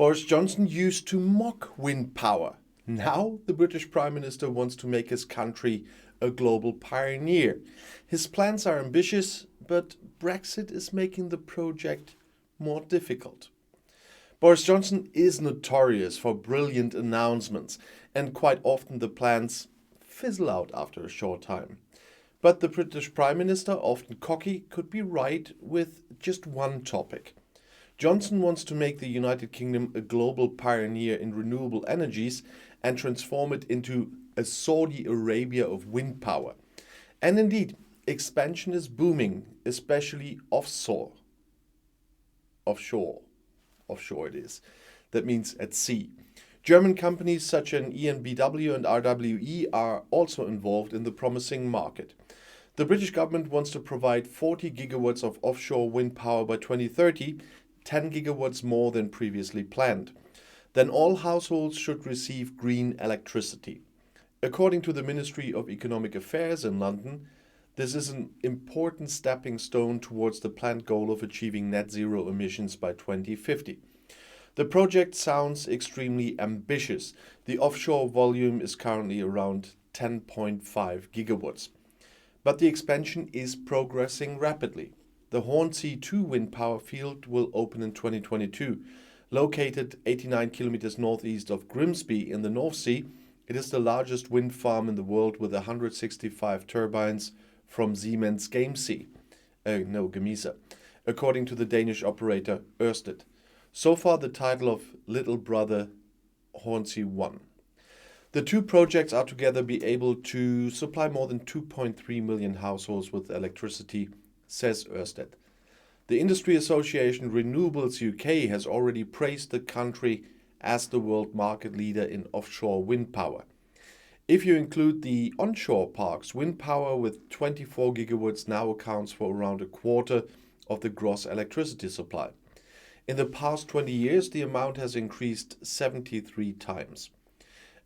Boris Johnson used to mock wind power. Now the British Prime Minister wants to make his country a global pioneer. His plans are ambitious, but Brexit is making the project more difficult. Boris Johnson is notorious for brilliant announcements, and quite often the plans fizzle out after a short time. But the British Prime Minister, often cocky, could be right with just one topic. Johnson wants to make the United Kingdom a global pioneer in renewable energies and transform it into a Saudi Arabia of wind power. And indeed, expansion is booming, especially offshore. Offshore it is. That means at sea. German companies such as EnBW and RWE are also involved in the promising market. The British government wants to provide 40 gigawatts of offshore wind power by 2030, 10 gigawatts more than previously planned. Then all households should receive green electricity. According to the Ministry of Economic Affairs in London, this is an important stepping stone towards the planned goal of achieving net zero emissions by 2050. The project sounds extremely ambitious. The offshore volume is currently around 10.5 gigawatts. But the expansion is progressing rapidly. The Hornsea 2 wind power field will open in 2022. Located 89 kilometers northeast of Grimsby in the North Sea, it is the largest wind farm in the world with 165 turbines from Siemens Gamesa, according to the Danish operator Ørsted. So far the title of Little Brother Hornsea 1. The two projects are together be able to supply more than 2.3 million households with electricity, says Ørsted. The industry association Renewables UK has already praised the country as the world market leader in offshore wind power. If you include the onshore parks, wind power with 24 gigawatts now accounts for around a quarter of the gross electricity supply. In the past 20 years, the amount has increased 73 times.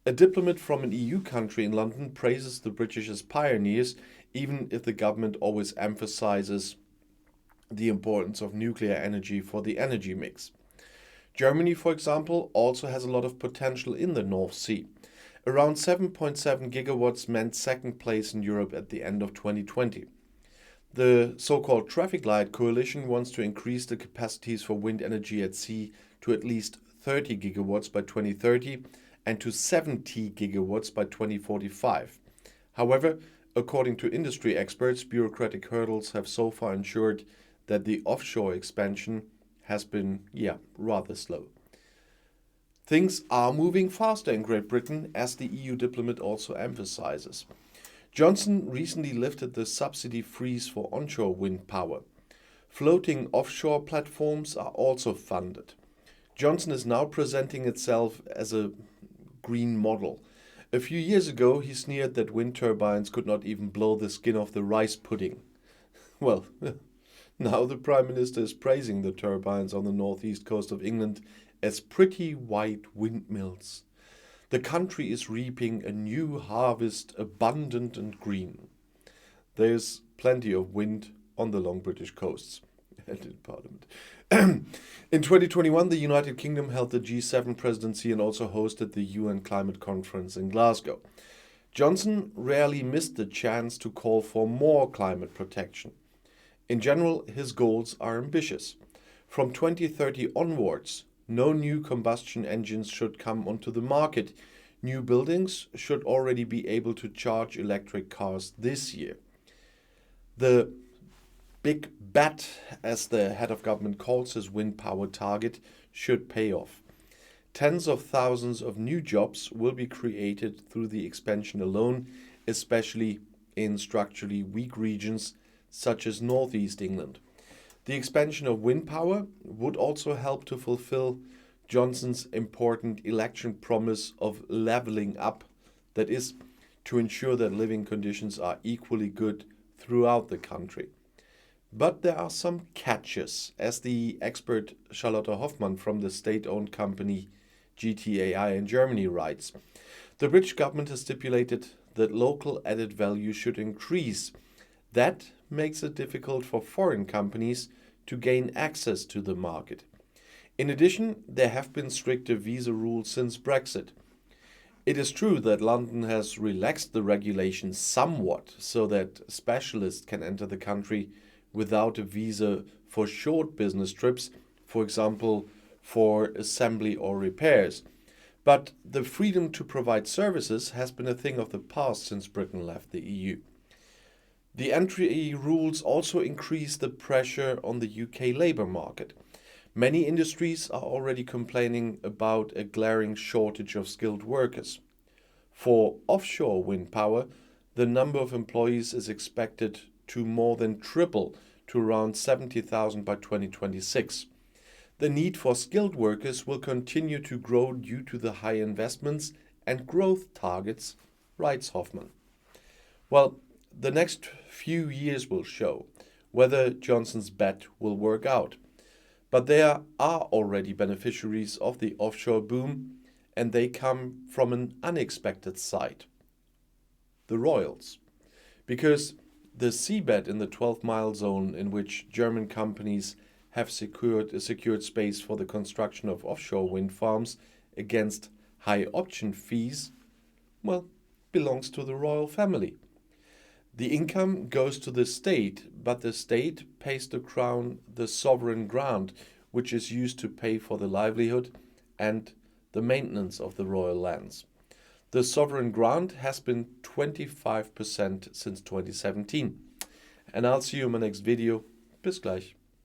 A diplomat from an EU country in London praises the British as pioneers, even if the government always emphasizes the importance of nuclear energy for the energy mix. Germany, for example, also has a lot of potential in the North Sea. Around 7.7 gigawatts meant second place in Europe at the end of 2020. The so-called Traffic Light Coalition wants to increase the capacities for wind energy at sea to at least 30 gigawatts by 2030 and to 70 gigawatts by 2045. However, according to industry experts, bureaucratic hurdles have so far ensured that the offshore expansion has been, rather slow. Things are moving faster in Great Britain, as the EU diplomat also emphasizes. Johnson recently lifted the subsidy freeze for onshore wind power. Floating offshore platforms are also funded. Johnson is now presenting itself as a green model. A few years ago, he sneered that wind turbines could not even blow the skin off the rice pudding. Well, now the Prime Minister is praising the turbines on the northeast coast of England as pretty white windmills. The country is reaping a new harvest, abundant and green. There's plenty of wind on the long British coasts and in Parliament. In 2021, the United Kingdom held the G7 presidency and also hosted the UN climate conference in Glasgow. Johnson rarely missed the chance to call for more climate protection. In general, his goals are ambitious. From 2030 onwards, no new combustion engines should come onto the market. New buildings should already be able to charge electric cars this year. The big bet, as the head of government calls his wind power target, should pay off. Tens of thousands of new jobs will be created through the expansion alone, especially in structurally weak regions such as northeast England. The expansion of wind power would also help to fulfill Johnson's important election promise of levelling up, that is, to ensure that living conditions are equally good throughout the country. But there are some catches, as the expert Charlotte Hoffmann from the state-owned company GTAI in Germany writes. The British government has stipulated that local added value should increase. That makes it difficult for foreign companies to gain access to the market. In addition, there have been stricter visa rules since Brexit. It is true that London has relaxed the regulations somewhat so that specialists can enter the country without a visa for short business trips, for example, for assembly or repairs. But the freedom to provide services has been a thing of the past since Britain left the EU. The entry rules also increase the pressure on the UK labour market. Many industries are already complaining about a glaring shortage of skilled workers. For offshore wind power, the number of employees is expected to more than triple to around 70,000 by 2026. The need for skilled workers will continue to grow due to the high investments and growth targets, writes Hoffman. Well, the next few years will show whether Johnson's bet will work out. But there are already beneficiaries of the offshore boom, and they come from an unexpected side: the royals. Because the seabed in the 12-mile zone in which German companies have secured space for the construction of offshore wind farms against high option fees, well, belongs to the royal family. The income goes to the state, but the state pays the crown the sovereign grant, which is used to pay for the livelihood and the maintenance of the royal lands. The sovereign grant has been 25% since 2017. And I'll see you in my next video. Bis gleich.